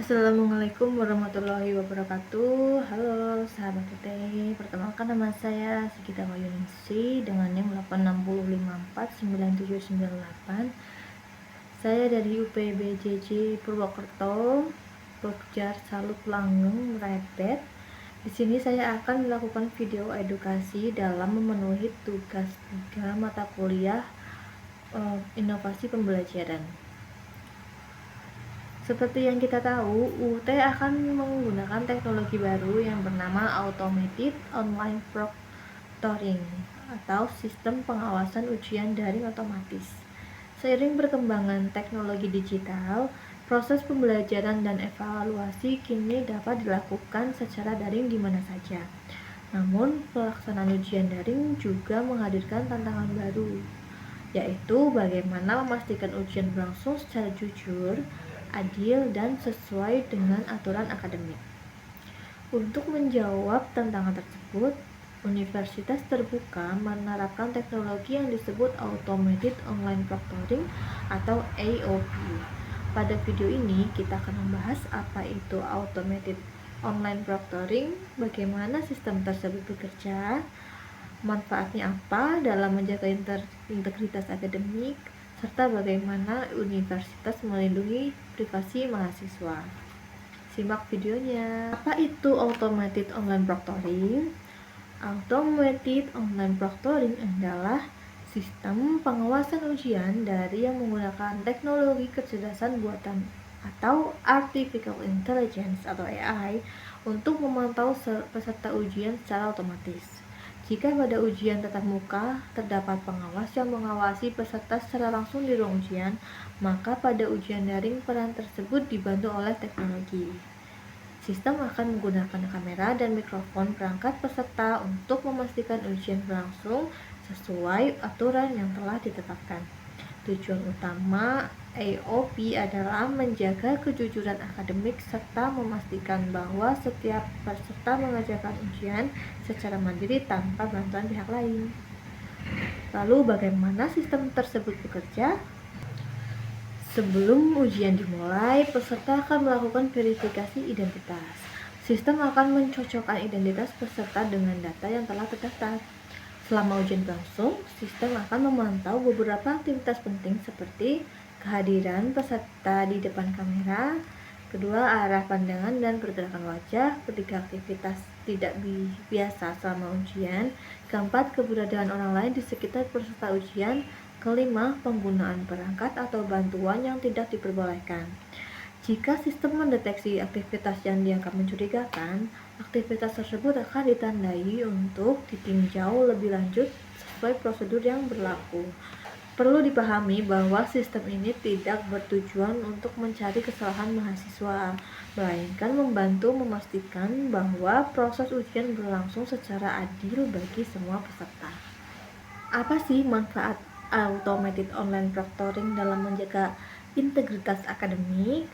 Assalamualaikum warahmatullahi wabarakatuh. Halo sahabat teteh, perkenalkan nama saya Sigita Mayuningsi dengan NIM 860549798. Saya dari UPBJJ Purwokerto, Pokjar Salut Langgeng Mrebet. Di sini saya akan melakukan video edukasi dalam memenuhi tugas 3 mata kuliah inovasi pembelajaran. Seperti yang kita tahu, UT akan menggunakan teknologi baru yang bernama Automated Online Proctoring atau sistem pengawasan ujian daring otomatis. Seiring perkembangan teknologi digital, proses pembelajaran dan evaluasi kini dapat dilakukan secara daring di mana saja. Namun, pelaksanaan ujian daring juga menghadirkan tantangan baru, yaitu bagaimana memastikan ujian berlangsung secara jujur, adil, dan sesuai dengan aturan akademik. Untuk menjawab tantangan tersebut, Universitas Terbuka menerapkan teknologi yang disebut Automated Online Proctoring atau AOP. Pada video ini kita akan membahas apa itu Automated Online Proctoring, bagaimana sistem tersebut bekerja, manfaatnya apa dalam menjaga integritas akademik, serta bagaimana universitas melindungi privasi mahasiswa. Simak videonya. Apa itu Automated Online Proctoring? Automated Online Proctoring adalah sistem pengawasan ujian dari yang menggunakan teknologi kecerdasan buatan atau Artificial Intelligence atau AI untuk memantau peserta ujian secara otomatis. Jika pada ujian tatap muka terdapat pengawas yang mengawasi peserta secara langsung di ruang ujian, maka pada ujian daring peran tersebut dibantu oleh teknologi. Sistem akan menggunakan kamera dan mikrofon perangkat peserta untuk memastikan ujian berlangsung sesuai aturan yang telah ditetapkan. Tujuan utama AOP adalah menjaga kejujuran akademik serta memastikan bahwa setiap peserta mengerjakan ujian secara mandiri tanpa bantuan pihak lain. Lalu bagaimana sistem tersebut bekerja? Sebelum ujian dimulai, peserta akan melakukan verifikasi identitas. Sistem akan mencocokkan identitas peserta dengan data yang telah terdaftar. Selama ujian berlangsung, sistem akan memantau beberapa aktivitas penting seperti kehadiran peserta di depan kamera, kedua arah pandangan dan pergerakan wajah, ketiga aktivitas tidak biasa selama ujian, keempat keberadaan orang lain di sekitar peserta ujian, kelima penggunaan perangkat atau bantuan yang tidak diperbolehkan. Jika sistem mendeteksi aktivitas yang dianggap mencurigakan, aktivitas tersebut akan ditandai untuk ditinjau lebih lanjut sesuai prosedur yang berlaku. Perlu dipahami bahwa sistem ini tidak bertujuan untuk mencari kesalahan mahasiswa, melainkan membantu memastikan bahwa proses ujian berlangsung secara adil bagi semua peserta. Apa sih manfaat Automated Online Proctoring dalam menjaga integritas akademik?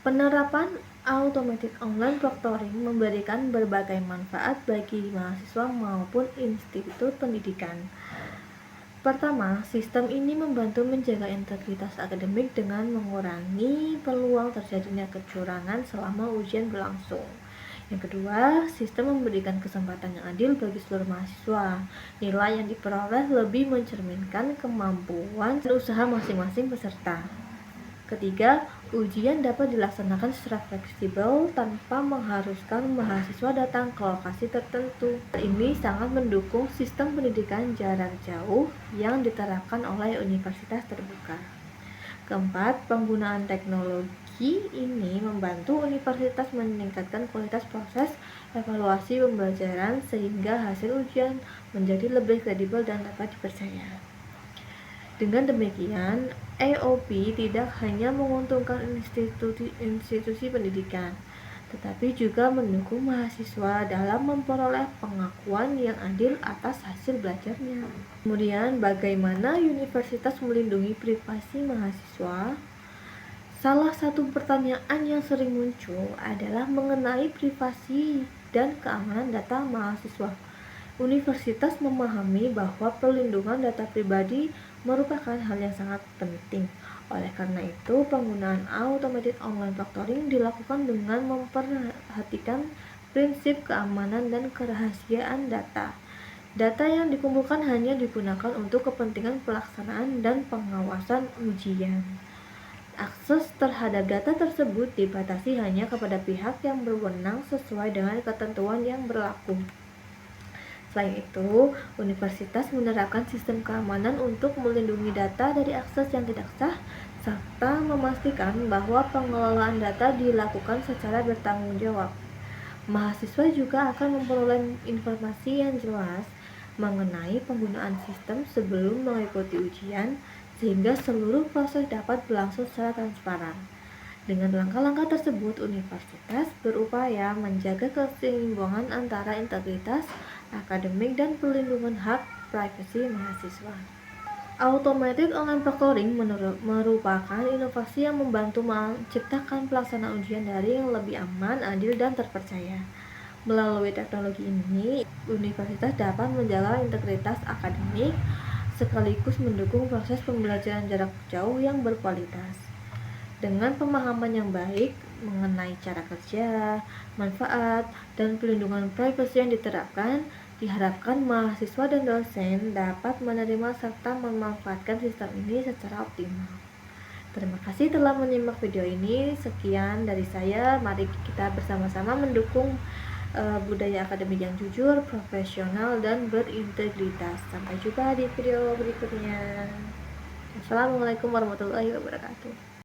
Penerapan Automated Online Proctoring memberikan berbagai manfaat bagi mahasiswa maupun institut pendidikan. Pertama, sistem ini membantu menjaga integritas akademik dengan mengurangi peluang terjadinya kecurangan selama ujian berlangsung. Yang kedua, sistem memberikan kesempatan yang adil bagi seluruh mahasiswa. Nilai yang diperoleh lebih mencerminkan kemampuan dan usaha masing-masing peserta. Ketiga, ujian dapat dilaksanakan secara fleksibel tanpa mengharuskan mahasiswa datang ke lokasi tertentu. Ini sangat mendukung sistem pendidikan jarak jauh yang diterapkan oleh Universitas Terbuka. Keempat, penggunaan teknologi ini membantu universitas meningkatkan kualitas proses evaluasi pembelajaran sehingga hasil ujian menjadi lebih kredibel dan dapat dipercaya. Dengan demikian, AOP tidak hanya menguntungkan institusi pendidikan, tetapi juga mendukung mahasiswa dalam memperoleh pengakuan yang adil atas hasil belajarnya. Kemudian, bagaimana universitas melindungi privasi mahasiswa? Salah satu pertanyaan yang sering muncul adalah mengenai privasi dan keamanan data mahasiswa. Universitas memahami bahwa perlindungan data pribadi merupakan hal yang sangat penting. Oleh karena itu, penggunaan automated online factoring dilakukan dengan memperhatikan prinsip keamanan dan kerahasiaan data. Data yang dikumpulkan hanya digunakan untuk kepentingan pelaksanaan dan pengawasan ujian. Akses terhadap data tersebut dibatasi hanya kepada pihak yang berwenang sesuai dengan ketentuan yang berlaku. Selain itu, universitas menerapkan sistem keamanan untuk melindungi data dari akses yang tidak sah, serta memastikan bahwa pengelolaan data dilakukan secara bertanggung jawab. Mahasiswa juga akan memperoleh informasi yang jelas mengenai penggunaan sistem sebelum mengikuti ujian, sehingga seluruh proses dapat berlangsung secara transparan. Dengan langkah-langkah tersebut, universitas berupaya menjaga keseimbangan antara integritas akademik dan perlindungan hak privasi mahasiswa. Automated online proctoring merupakan inovasi yang membantu menciptakan pelaksanaan ujian daring yang lebih aman, adil, dan terpercaya. Melalui teknologi ini, universitas dapat menjaga integritas akademik sekaligus mendukung proses pembelajaran jarak jauh yang berkualitas. Dengan pemahaman yang baik mengenai cara kerja, manfaat, dan pelindungan privasi yang diterapkan, diharapkan mahasiswa dan dosen dapat menerima serta memanfaatkan sistem ini secara optimal. Terima kasih telah menyimak video ini. Sekian dari saya. Mari kita bersama-sama mendukung budaya akademik yang jujur, profesional, dan berintegritas. Sampai jumpa di video berikutnya. Assalamualaikum warahmatullahi wabarakatuh.